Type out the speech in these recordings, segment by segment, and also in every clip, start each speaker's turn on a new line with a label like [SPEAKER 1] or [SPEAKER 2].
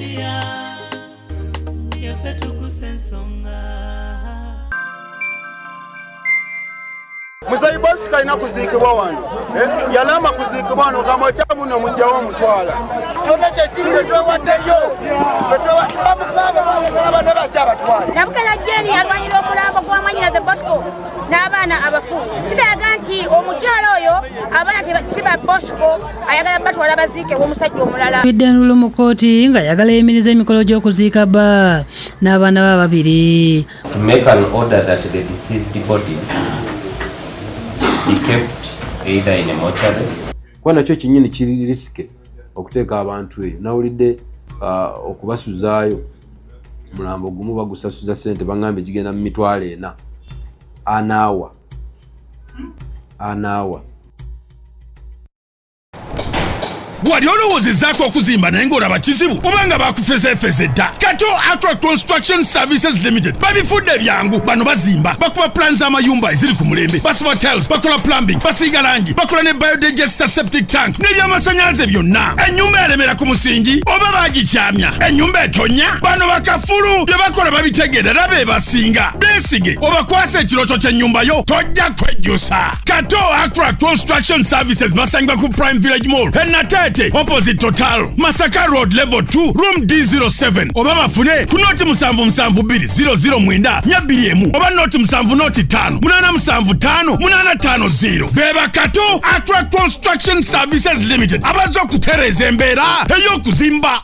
[SPEAKER 1] media yafetu kusensonga
[SPEAKER 2] Muzai boss kaina kuzikibwa wano yalama kuzikibwa wano kama chamu no mujjawo mutwala kyona kyekinde twewaddeyo abana bajaba twala
[SPEAKER 3] nabukala jeni alwanyira omulambo gwamanyira the Bosco n'abaana abafu kitaga nti omukyala oyo abaana tebasiba Bosco ayagala batwala baziike w'omusajja omulala
[SPEAKER 4] biddenulu mu kooti nga yagala emiriza emikolo gy'okuziika bba n'abaana ba babiri.
[SPEAKER 5] To make an order that the deceased body be kept either in a mortuary.
[SPEAKER 6] Kwa nakyo kinyini kiri riske okuteeka abantu eyo nawulidde okubasuzaayo mulambo gumu bagusasuza ssente baŋŋambe gigenda mu mitwalo 4 anaawa
[SPEAKER 7] Wali olowoozezaako okuzimba naye ng'olaba kizibu obanga bakufezefeze dda. Kato Attract Construction Services Limited babifudde byangu. Bano bazimba bakuba plan z'amayumba eziri ku mulembe, basiba tiles, bakola plumbing, basiiga langi, bakola ne biodigester septic tank n'ebyamasannyalaze byonna. Ennyumba eremera ku musingi oba baagikyamya, ennyumba etonya, bano bakafulu bye bakola babitegeera era be basinga. Beesige obakwasa ekirooto ky'ennyumba yo tojja kwejjusa. Kato Attract Construction Services basangibwa ku Prime Village Mall opposite Total Masaka Road level 2 room D07 oba bafune ku noti 772009 221 oba noti 705 beba Kato Attract Construction Services Limited abazo kutereza embeera ey'okuzimba.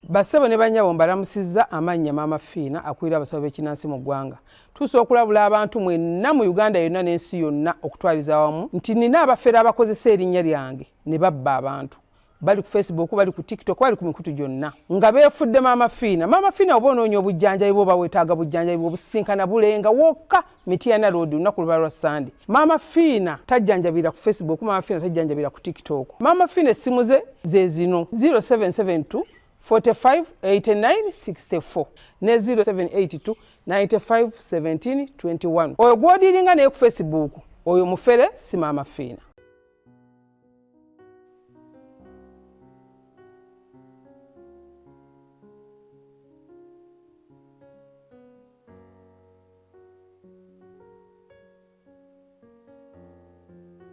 [SPEAKER 8] Basebo ne banyabo mbalamusizza amannya Mama Fiina akwira abasawo b'ekinnansi mu ggwanga. Tuso okulabula abantu mwenna mu Uganda yonna n'ensi yonna okutwaliza wamu nti nina abafere abakozesa erinnya lyange ne babba abantu. Bali ku Facebook, bali ku TikTok, bali ku mikutu gyonna. Nga beefudde Mama Fiina. Mama Fiina oba onoonya obujjanjabi bwo bawetaaga bujjanjabi bw'obusinkana bulenga wokka Mityana Road lunaku luba lwa Sunday. Mama Fiina tajjanjabira ku Facebook, Mama Fiina tajjanjabira ku TikTok. Mama Fiina essimu ze zino 0772 45 89 64 ne 0782 95 17 21. Oyo gwodiringa naye ku Facebook oyo mufere si Mama Fiina.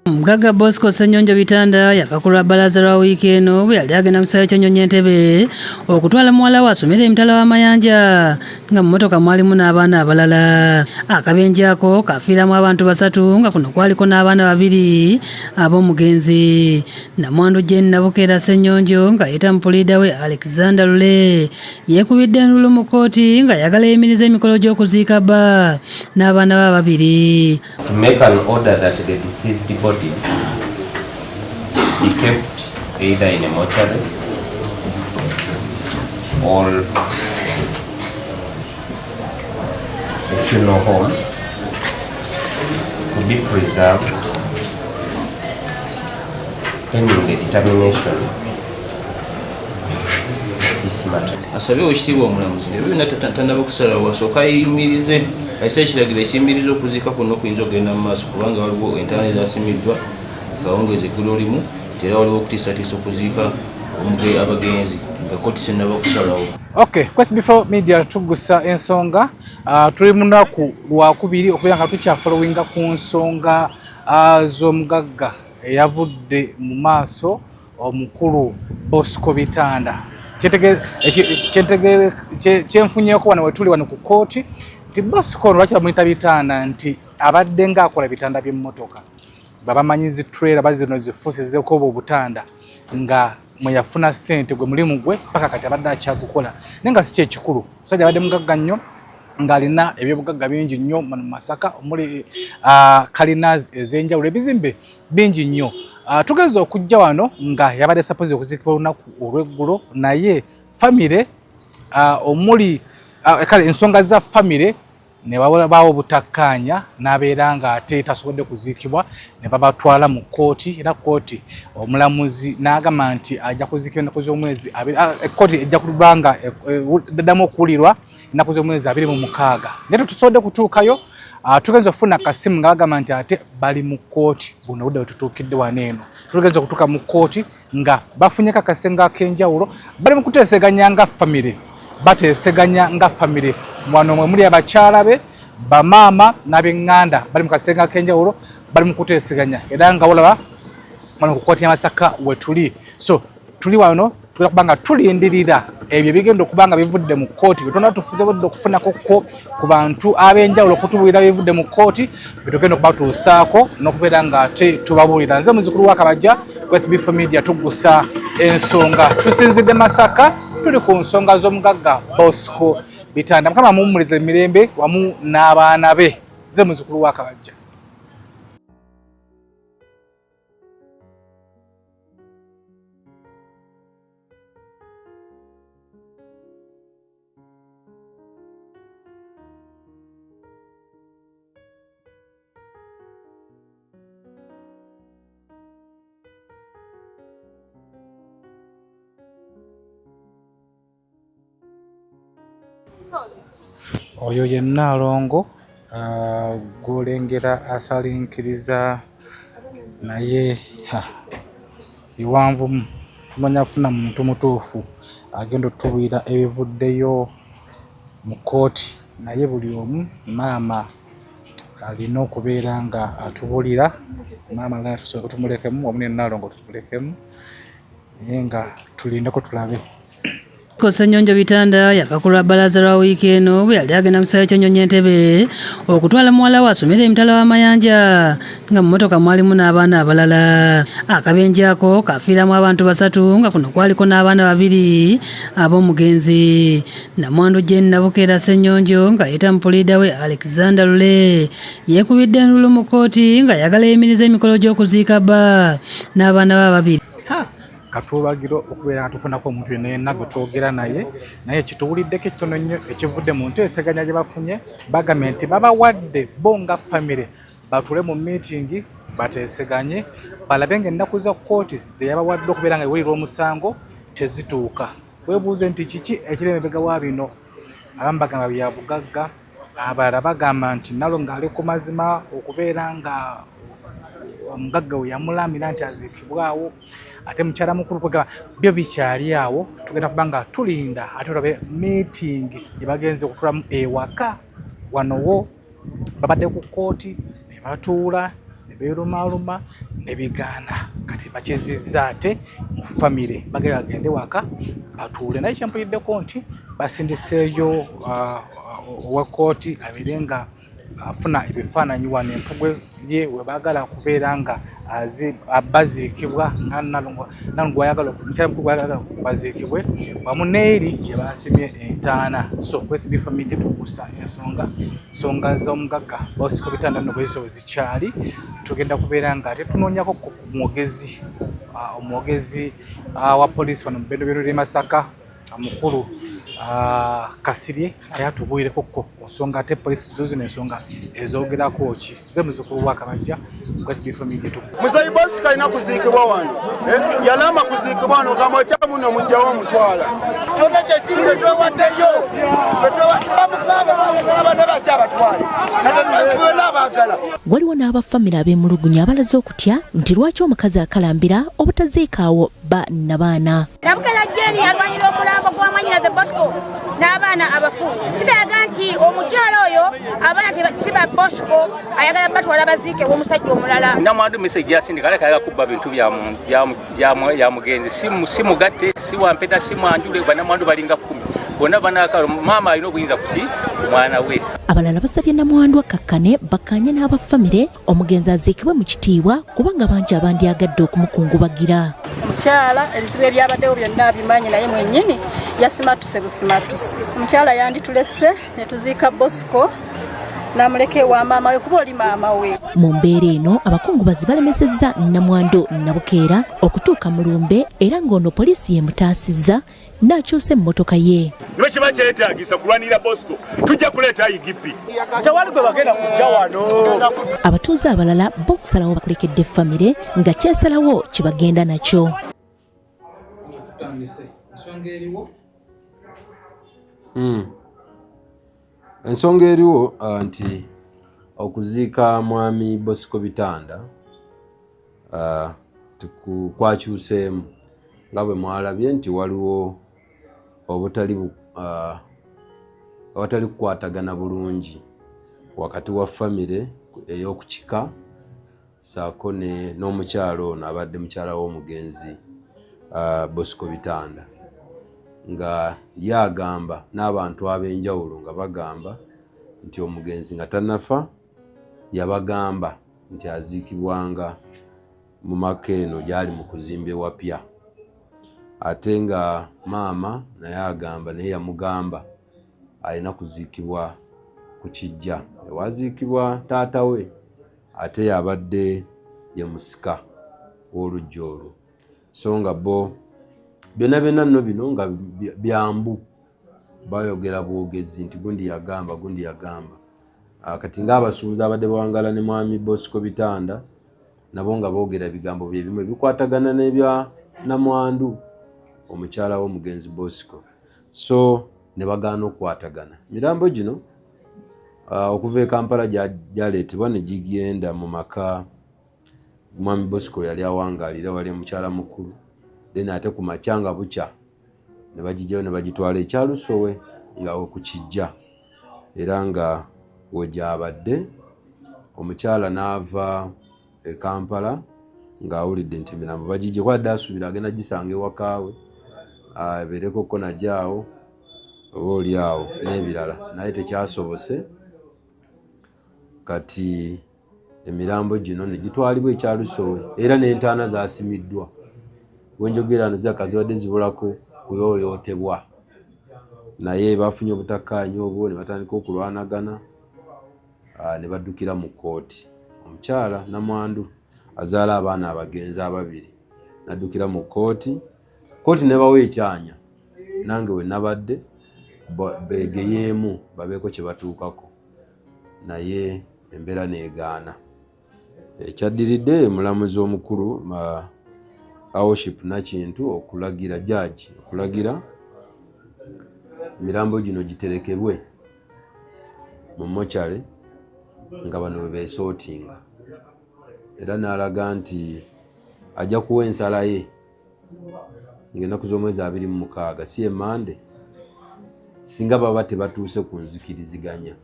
[SPEAKER 4] Mugagga Bosco Ssenyonjo Bitanda yava ku lwabalaza lwa wiiki eno bwe yali agenda mu kisaawe ky'Ennyonyi Entebbe okutwala muwala we asomera emitala w'amayanja nga mu mmotoka mwalimu n'abaana abalala. Akabenje ako kafiiramu abantu 3 nga kuno kwaliko n'abaana 2 ab'omugenzi. Namwandu Jane Nabukeera Ssenyonjo nga yeeta mupuliida we Alexander Lule yeekubidde enduulu mu kooti nga yagala emiriza emikolo gy'okuziika bba n'abaana ba babiri.
[SPEAKER 5] To make an order that the deceased body be kept either in a mortuary or a funeral home to be preserved pending the determination of this matter.
[SPEAKER 9] Asabye ekitiibwa omulamuzi ebyo byonna tannaba kusalawo wasooka yimirize ayise ekiragiro ekiyimiriza okuziika kuno okuyinza okugenda mu maaso kubanga waliwo entaana ezasimiddwa kawungeezi guli olimu era waliwo okutiisatiisa okuziika abagenzi nga kkooti tennaba kusalawo.
[SPEAKER 10] Okay, Quest Before Media tugusa ensonga tuli mu lunaku lwakubiri okubeera nga tukyafolowinga ku nsonga z'omugagga eyavudde mu maaso omukulu Bosco Bitanda. Kyenfunyeeko wano wetuli wano ku kooti nti Bosco lwaki bamuyita Bitanda nti abadde ng'akola bitanda by'emmotoka babamanyizi trailer bazino zifuuse zikoba obutanda nga mwe yafuna ssente gwe mulimu gwe paka kati abadde akyagukola naye nga si kyekikulu musajja abadde mugagga nnyo ng'alina ebyobugagga bingi nnyo mu Masaka omuli kalinas ez'enjawulo ebizimbe bingi nnyo. Tugeze okujja wano nga yabadde suppose okuziikibwa olunaku olw'eggulo naye famire omuli kale ensonga za famire ne babaawo obutakkaanya n'abeera ng'ate tasobodde kuziikibwa ne babatwala mu kkooti era kkooti omulamuzi n'agamba nti ajja kuziikibwa ennaku z'omwezi kkooti ejja kuba nga eddamu okuwulirwa ennaku z'omwezi 26 naye tusobodde kutuukayo tugenza okufuna akasimu nga bagamba nti ate bali mu kkooti buno budde wetutuukidde wano eno tugenza okutuuka mu kkooti nga bafunye kakasenga ak'enjawulo bali mu kuteeseganya nga famire bateeseganya nga famire wano mwe muli abakyala be bamaama n'ab'eŋŋanda bali mu kasenga ak'enjawulo bali mu kuteeseganya era nga walaba wano ku kkooti y'Amasaka we tuli so tuli wano tugenda kuba nga tulindirira ebyo bigenda okuba nga bivudde mu kkooti bwe tufuze okufunako ku bantu ab'enjawulo okutubuulira bivudde mu kkooti bwe tugenda okuba tuusaako n'okubeera nga ate tubabuulira nze muzzukulu wa Kabajja ku SB4 Media tuggusa ensonga tusinzidde Masaka tuli ku nsonga z'omugagga Bosco Bitanda Mukama mumulize emirembe wamu n'abaana be nze muzzukulu wa Kabajja. Oyo ye Nnaalongo gw'olengera asalinkiriza naye biwanvumu tumanya kufuna muntu mutuufu agenda otubuulira ebivuddeyo mu kkooti naye buli omu maama alina okubeera nga atubuulira maama alina tusooka tumulekemu wamu ne Nnaalongo tumulekemu naye nga tulindeko tulabe.
[SPEAKER 4] Ssenyonjo Bitanda yava ku lwa bbalaza lwa wiiki eno bwe yali agenda mu kisaawe ky'Ennyonyi Entebbe okutwala muwala we asomere emitala w'amayanja nga mu mmotoka mwalimu n'abaana abalala. Akabenje ako kafiiramu abantu 3 nga kuno kwaliko n'abaana 2 ab'omugenzi. Namwandu Jane Nabukeera Ssenyonjo nga yeeta mupuliida we Alexander Lule yeekubidde enduulu mu kkooti nga ayagala yemiriza emikolo gy'okuziika bba n'abaana be 2.
[SPEAKER 10] Katubagiro okubeera nga tufunako omuntu yenna gwe twogera naye kituwuliddeko ekitono nnyo ekivudde mu nteeseganya gye bafunye bagambye nti babawadde bo nga famire batuule mu miitingi bateeseganye balabe ng'ennaku za kkooti ze yabawadde okubeera nga ewulirwa omusango tezituuka. Weebuuze nti kiki ekiri emabega wa bino? Abamu bagamba bya bugagga, abalala bagamba nti Nnaalongo ali ku mazima okubeera nga omugagga we yamulamira nti aziikibwawo ate mukyala mukulu kwegamba byo bikyali awo. Tugenda kuba nga tulinda ate tulabe miitingi gye bagenze okutulamu ewaka wanowo babadde ku kkooti ne batuula ne beerumaaluma ne bigaana kati bakizizza ate mu famire bagende waka batuule naye kyempuliddeko nti basindiseeyo ow'ekkooti abeere nga afuna ebifaananyi wano empugwe ye we baagala kubeera nga baziikibwa nga Nnaalongo ayagala omukyala mukulu ayagala baziikibwe wamu n'eri gye baasimye entaana. So ku SB4 Media tukusa ensonga z'omugagga Bosco Bitanda nno bwe zikyali tugenda kubeera nga ate tunoonyako ku omwogezi wa poliisi wano mu Bendobero ly'e Masaka mukulu Kasirye naye atubuulireko ku nsonga ate poliisi zo zino ensonga ezoogerako ki. Nze muzzukulu wa Kabajja ku SB4 Media
[SPEAKER 2] Musayi Bosco alina kuziikibwa wano yalama kuziikibwa wano kamwetya muno mujjawo omutwala kyonna kyekiri twewaddeyo
[SPEAKER 1] waliwo n'abafamire ab'emulugunya abalaze okutya nti lwaki omukazi akalambira obutaziikaawo bba n'abaana.
[SPEAKER 3] Nabukeera Jane alwanyira omulambo gw'amanyiraze Bosco n'abaana abafu. Kitegeeza nti omukyala oyo abaana si ba Bosco ayagala batwala baziike w'omusajja omulala.
[SPEAKER 11] Namwandu message yasindika aleka ayagala kubba bintu bya mugenzi si mugatte si wampeta si mwanjule banamwandu balinga 10 bonna banakalo maama alina obuyinza kuki mwana we.
[SPEAKER 1] Abalala basabye Namwandu akakkane bakkanye n'abafamire omugenzi aziikibwe mu kitiibwa kubanga bangi abandyagadde okumukungubagira.
[SPEAKER 12] Omukyala ebizibu ebyabaddewo byonna abimanyi naye mwennyini yasimatuse busimatuse. Omukyala yanditulese ne tuziika Bosco namuleke wa maama we kuba oli maama we.
[SPEAKER 1] Mu mbeera eno abakungubazi balemesezza Namwandu Nabukeera okutuuka mu lumbe era ng'ono poliisi yemutaasizza n'akyusa emmotoka ye.
[SPEAKER 13] Niwe kiba kyetaagisa kulwanira Bosco tujja kuleeta IGP.
[SPEAKER 11] Tewali gwe bagenda kujja wano.
[SPEAKER 1] Abatuuze abalala bo okusalawo bakulekedde famire nga kyesalawo kibagenda nakyo.
[SPEAKER 6] Ensonga eriwo nti okuziika mwami Bosco Bitanda kwakyuseemu nga bwe mwalabye nti waliwo obutali kukwatagana bulungi wakati wa famire ey'okukika saako n'omukyalo ono abadde mukyala w'omugenzi Bosco Bitanda, nga yagamba n'abantu ab'enjawulo nga bagamba nti omugenzi nga tannafa yabagamba nti aziikibwanga mu maka eno gyali mu kuzimba ewapya, ate nga maama naye agamba naye yamugamba alina kuziikibwa ku Kijja ewaziikibwa taata we, ate yabadde ye musika w'oluggi olwo. So nga bo byonna nno bino nga byambu bayogera bwogezi nti gundi yagamba kati ng'abasuubuzi abadde bawangala ne mwami Bosco Bitanda nabo nga boogera ebigambo bye bimu ebikwatagana n'ebya Namwandu omukyala w'omugenzi Bosco, so ne bagaana okukwatagana. Mirambo gino okuva e Kampala gyaleetebwa ne gigenda mu maka mwami Bosco yali awangaalira wali mukyala mukulu, then ate ku makya nga bukya ne bagijjayo ne bagitwala ekyalusowe nga ku Kijja, era nga wegyabadde omukyala n'ava e Kampala ng'awulidde nti emirambo bagijje kwadde asuubira agenda gisanga ewakaawe ebeereko najaawo oba oli awo n'ebirala, naye tekyasobose. Kati emirambo gino ne gitwalibwa ekyalusowe era n'entaana zaasimiddwa. Wenjogerano zakazibadde zibulako kuyooyootebwa, naye bafunye obutakkaanya obwo ne batandika okulwanagana ne baddukira mu kkooti. Omukyala Namwandu azaala abaana abagenzi ababiri n'addukira mu kkooti ne bawa ekyanya, nange we nabadde beegeyeemu babeeko kye batuukako, naye embeera n'egaana. Ekyaddiridde mulamuzi omukulu Worship Nakintu okulagira judge okulagira emirambo gino giterekebwe mu mochare nga bano bwe beesootinga, era n'alaga nti ajja kuwa ensala ye ng'ennaku z'omwezi 26 si Emande singa baba tebatuuse ku nzikiriziganya,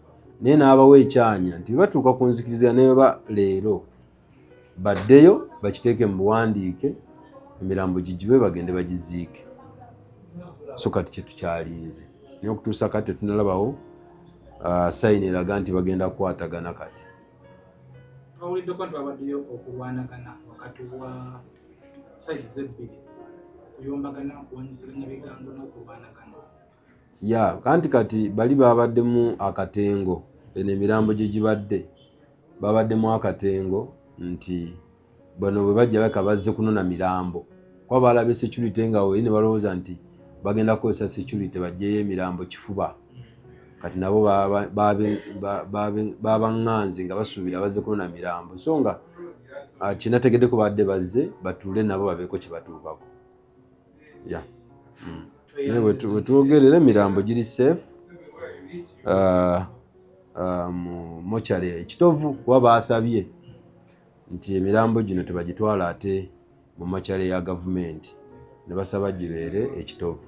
[SPEAKER 6] naye n'abawa ekyanya nti batuuka ku nzikiriziganya naye ba leero baddeyo bakiteeke mu buwandiike emirambo gigibe bagende bagiziike. So kati kye tukyalinze naye okutuusa kati tetunalabawo sayini eraga nti bagenda kukwatagana. Kati
[SPEAKER 10] twawuliddeko nti wabaddeyo okulwanagana wakati wa sayidi zebbiri okuyombagana okuwanyisaganya bigambo n'okulwanagana.
[SPEAKER 6] Ya kanti kati bali babaddemu akatengo, eno emirambo gye gibadde babaddemu akatengo nti bano bwe bajja baka bazze kunona mirambo kwa balabe security nga we ne balowooza nti bagenda kukozesa security bajjeyo emirambo kifuba. Kati nabo babaŋŋanze nga basuubira bazze kunona mirambo, so nga kinategeddeko badde bazze batuule nabo babeeko kye batuukako. Ya naye wetwogerera emirambo giri safe mu mochare ekitovu kuba baasabye nti emirambo gino tebagitwala ate mu mochare ya gavumenti, ne basaba gibeere ekitovu,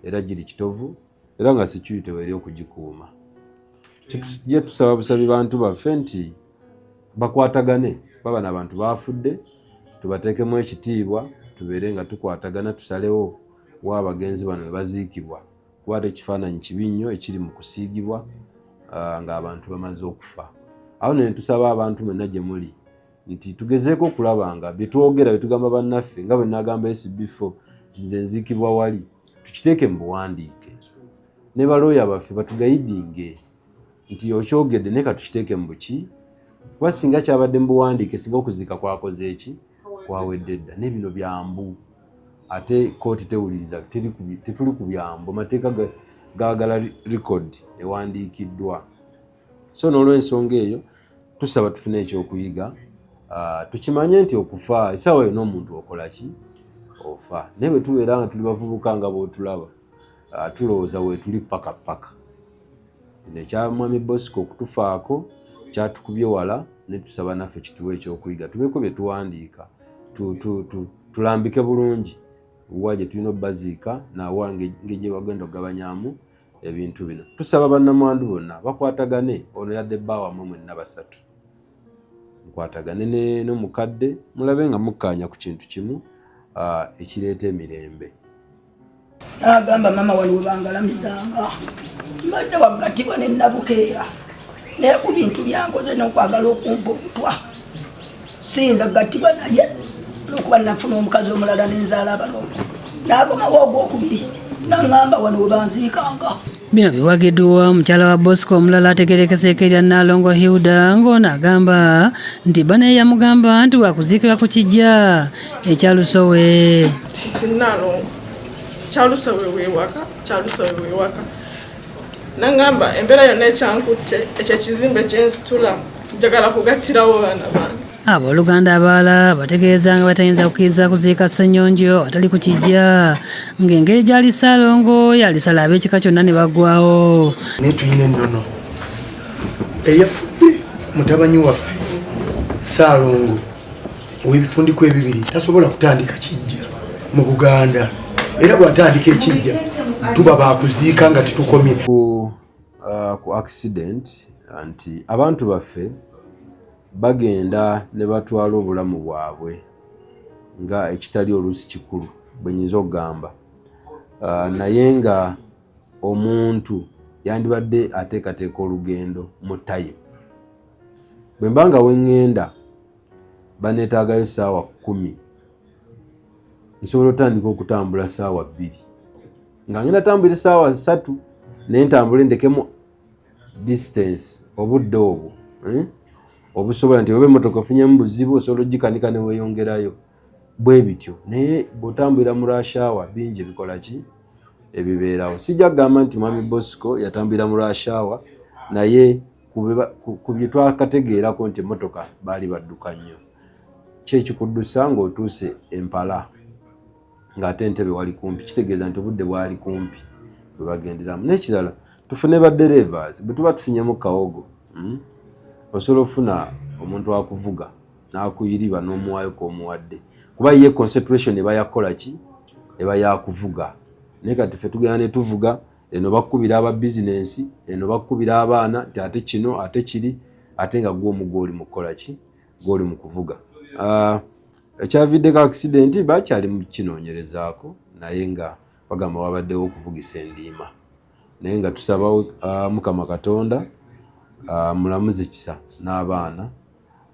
[SPEAKER 6] era giri kitovu era nga security weeri okugikuuma. Tujja tusaba busabi bantu baffe nti bakwatagane, baba n'abantu baafudde tubateekemu ekitiibwa, tubeere nga tukwatagana, tusalewo wa abagenzi bano we baziikibwa, kuba ate ekifaananyi kibi nnyo ekiri mu kusiigibwa ng'abantu bamaze okufa. Awo ne tusaba abantu mwenna gye muli nti tugezeeko okulaba nga bye twogera bye tugamba bannaffe nga bwe nagamba SB4 nti nze nziikibwa wali tukiteeke mu buwandiike, ne balooya baffe batugayidinge nti okyogedde naye katukiteeke mu buki, kuba singa kyabadde mu buwandiike singa okuziika kwakoze eki kwawedde dda. Ne bino byambu ate kooti tewuliriza, tetuli ku byambu, amateeka gaagala record ewandiikiddwa. So n'olw'ensonga eyo tusaba tufune ekyokuyiga, tukimanye nti okufa essaawa yonna omuntu okola ki? Ofa. Naye bwe tubeera nga tuli bavubuka nga bw'otulaba tulowooza weetuli paka. Kino ekya mwami Bosco okutufaako kyatukubye wala, ne tusaba naffe kituwe ekyokuyiga, tubeeko bye tuwandiika tulambike bulungi waje tulina baziika na wange ngeje bagenda gabanyamu ebintu bino. Tusaba bannamwandu bonna bakwatagane ono yadde bawa mwe na basatu. Mukwatagane n'omukadde mulabe nga mukkanya ku kintu kimu ekireeta emirembe.
[SPEAKER 14] Agamba mama waliwo bangalamizanga mbadde wagatibwa ne Nabukeera naye ku bintu byankoze n'okwagala okumpa obutwa siyinza kugattibwa naye olwokuba nafuna omukazi omulala n'enzaala abalongo n'akomawo ogwokubiri n'aŋŋamba wano we banziikanga.
[SPEAKER 4] Bino biwagiddwa mukyala wa Bosco omulala ategeerekeseko erya Nalongo Hilda ng'ono agamba nti bane yamugamba nti wakuziikibwa ku kijja ekya Lusowe.
[SPEAKER 15] Nalongo kyalusowe wewaka nangamba embeera yonna ekyankutte ekyo ekizimbe kyensitula njagala kugattirawo baana bange.
[SPEAKER 4] Abooluganda abalala bategeeza nga batayinza kukkiriza kuziika Ssenyonjo atali ku kijja ng'engeri gy'ali Ssaalongo yalisala ab'ekika kyonna ne baggwawo.
[SPEAKER 16] Naye tulina ennono eyafudde mutabanyi waffe Ssaalongo ow'ebifundiko ebibiri tasobola kutandika kijja mu Buganda. Era bw'atandika ekijja tuba bakuziika nga tetukomye.
[SPEAKER 6] Ku accident anti abantu baffe bagenda ne batwala obulamu bwabwe nga ekitali oluusi kikulu bwe nyinza okugamba. Naye nga omuntu yandibadde ateekateeka olugendo mu time. Bwe mba nga weŋŋenda baneetaagayo ssaawa 10. Nsobola otandika okutambula ssaawa 2 nga ngenda tambula ssaawa 3 naye ntambule ndekemu distance obudde obwo obusobola nti oba emmotoka ofunyemu buzibu osobola ogikanika ne weeyongerayo bwe bityo. Naye bw'otambulira mu rush hour bingi ebikola ki ebibeerawo. Sijja kugamba nti mwami Bosco yatambulira mu rush hour naye ku bye twakategeerako nti emmotoka baali badduka nnyo. Kyekikuddusa ng'otuuse Empala ng'ate Entebbe wali kumpi kitegeeza nti obudde bwali kumpi bwe bagenderamu. N'ekirala tufune badderevas bwe tuba tufunyemu kawogo osobola ofuna omuntu akuvuga n'akuyiriba n'omuwaayo k'omuwadde kuba ye concentration eba yakola ki eba yakuvuga. Naye kati ffe tugenda ne tuvuga eno bakubira aba bizinensi eno bakubira abaana nti ate kino ate kiri ate nga gwe omugo oli mu kukola ki gw'oli mu kuvuga. Ekyaviddeko accident bakyali mu kinoonyerezaako naye nga bagamba wabaddewo okuvugisa endiima. Naye nga tusaba Mukama Katonda mulamuze kisa n'abaana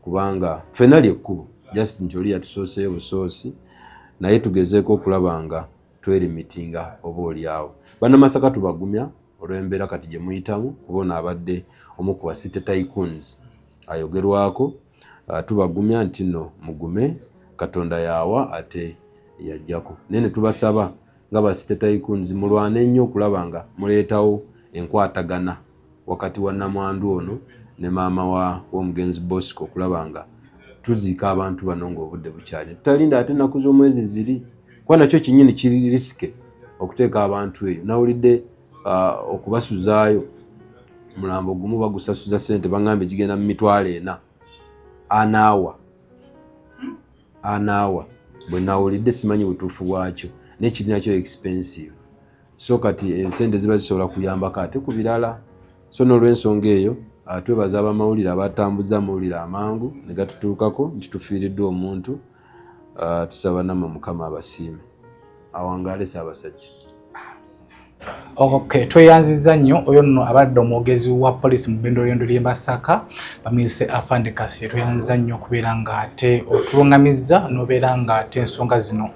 [SPEAKER 6] kubanga ffenna lyekkubo Justin Njoli yatusooseyo busoosi naye tugezeeko okulaba nga twelimitinga oba olyawo. Bannamasaka tubagumya olw'embeera kati gye muyitamu kuba ono abadde omu ku City Tycoons ayogerwako. Tubagumya nti nno mugume Katonda yawa ate yajjako. Naye ne tubasaba nga ba City Tycoons mulwane nnyo okulaba nga muleetawo enkwatagana wakati wa nnamwandu ono ne maama w'omugenzi Bosco okulaba nga tuziika abantu bano ng'obudde bukyali. Tutalinda ate ennaku z'omwezi ziri kuba nakyo kinnyini kiri risike okuteeka abantu eyo. Nawulidde okubasuzaayo mulambo gumu bagusasuza ssente baŋŋambye gigenda mu mitwalo 4 anaawa. Bwe nawulidde simanyi butuufu bwakyo naye kiri nakyo expensive. So kati ensente ziba zisobola kuyambako ate ku birala. So n'olw'ensonga eyo twebaza abamawulire abatambuza amawulire amangu ne gatutuukako nti tufiiriddwa omuntu. Tusaba nammwe Mukama abasiime awangaale Ssaabasajja.
[SPEAKER 10] Okay, tweyanziza nnyo oyo nno abadde omwogezi wa poliisi mu bbendera ly'endo ly'e Masaka Bamiise Afande Kasirye. Tweyanziza nnyo okubeera ng'ate otuluŋŋamizza n'obeera ng'ate ensonga zino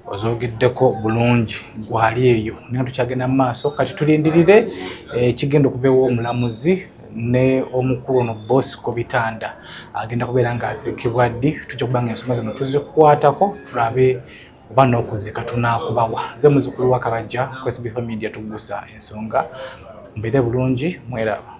[SPEAKER 10] ozogeddeko bulungi gwali eyo. Naye tukyagenda mu maaso kati tulindirire ekigenda okuva ew'omulamuzi ne omukulu ono Bosco Bitanda agenda kubeera ng'aziikibwa ddi. Tujja kuba nga ensonga zino tuzikwatako tulabe oba n'okuzika tunaakubawa. Nze muzzukulu wa Kabajja ku SB Media tugusa ensonga. Mbeere bulungi mweraba.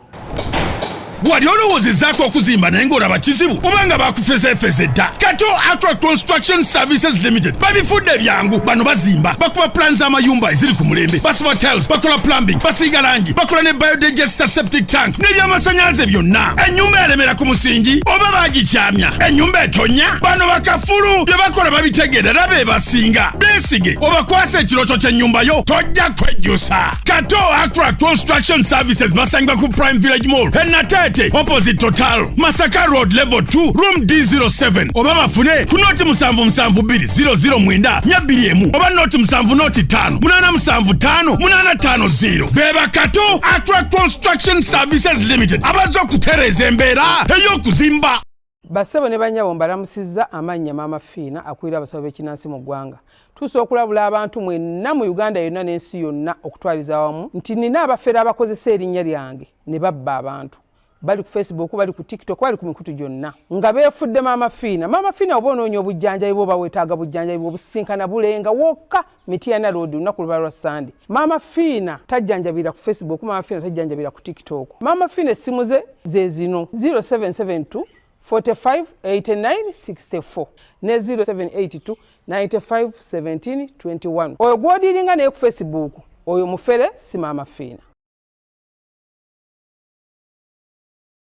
[SPEAKER 7] wali olowoozezzaako okuzimba naye ng'olaba kizibu obanga bakufezefeze dda kato Attract Construction Services Limited babifudde ebyangu bano bazimba bakuba plan z'amayumba eziri ku mulembe basiba tiles bakola plumbing basiiga langi bakola ne biodigester septic tank n'ebyamasannyalaze byonna ennyumba yalemera ku musingi oba baagikyamya ennyumba etonya bano bakafulu bye bakola babitegeera era be basinga beesige obakwasa ekirooto ky'ennyumba yo tojja kwejjusa kato Attract Construction Services basangibwa ku Prime Village Mall Natete opposite Total Masaka Road level 2 room D07 oba bafune ku noti 772009 221 oba noti 705 875 beba kato Attract Construction Services Limited abazo kutereza embeera ey'okuzimba.
[SPEAKER 8] Bassebo ne banyabo mbalamusizza amannya Maama Fiina akulira abasawo b'ekinnansi mu ggwanga. Tusobola okulabula abantu mwenna mu Uganda yonna n'ensi yonna okutwaliza awamu nti nina abafere abakozesa erinnya lyange ne babba abantu. Bali ku Facebook, bali ku TikTok, bali ku mikutu gyonna nga beefudde Maama Fiina. Maama Fiina oba onoonya obujjanjabi bwo bawetaaga bujjanjabi bwo businkana bulenga wokka Mityana Road lunaku luba lwa Sunday. Maama Fiina tajjanjabira ku Facebook, Maama Fiina tajjanjabira ku TikTok. Maama Fiina essimu ze zino 0772 45 89 64 ne 0782 95 17 21. Oyo gw'odiringa naye ku Facebook oyo mufere si Maama Fiina.